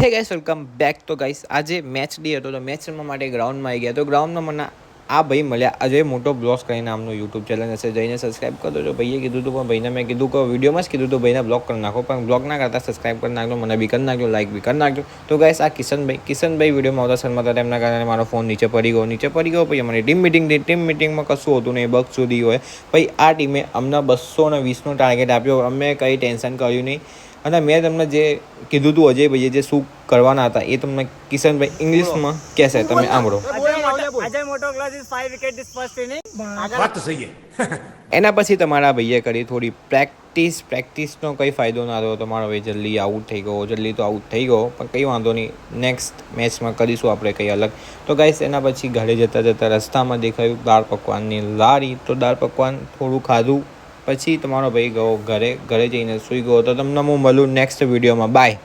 હે guys welcome back. તો guys આજે મેચ ડે હતો તો મેચ રમવા માટે ગ્રાઉન્ડમાં આવી ગયા। તો ગ્રાઉન્ડમાં મને આ ભાઈ મળ્યા, અજય મોટો બ્લોગ્સ કરીને નામનું યુટ્યુબ ચેનલ હશે, જઈને સબસ્ક્રાઈબ કરી દો। ભાઈએ કીધું હતું પણ ભાઈને મેં કીધું કે વિડીયોમાં જ કીધું હતું ભાઈને બ્લોગ કરી નાખો, પણ બ્લોગ ના કરતા સબસ્ક્રાઈબ કરી નાખજો, મને બી કરી નાખજો, લાઈક બી કરી નાખજો। તો ગાઈસ આ કિશનભાઈ વિડીયોમાં આવતા શર્માતા હતા, એમના કારણે મારો ફોન નીચે પડી ગયો। પછી અમારી ટીમ મિટિંગમાં કશું હતું નહીં, બગ સુધી હોય ભાઈ। આ ટીમે અમને 220નો ટાર્ગેટ આપ્યો, અમે કંઈ ટેન્શન કર્યું નહીં। અને મેં તમને જે કીધું હતું અજયભાઈએ જે શું કરવાના હતા એ તમને કિશનભાઈ ઇંગ્લિશમાં કહેશે, તમે સાંભળો। એના પછી તમારા ભાઈએ કરી થોડી પ્રેક્ટિસનો કંઈ ફાયદો ના થયો, તમારો ભાઈ જલ્દી આઉટ થઈ ગયો, પણ કંઈ વાંધો નહીં, નેક્સ્ટ મેચમાં કરીશું આપણે કંઈ અલગ। તો ગાઈસ એના પછી ઘરે જતા રસ્તામાં દેખાયું દાળ પકવાનની લારી, તો દાળ પકવાન થોડું ખાધું, પછી તમારો ભાઈ ગયો ઘરે જઈને સૂઈ ગયો। તો તમને હું મળું નેક્સ્ટ વિડીયોમાં, બાય।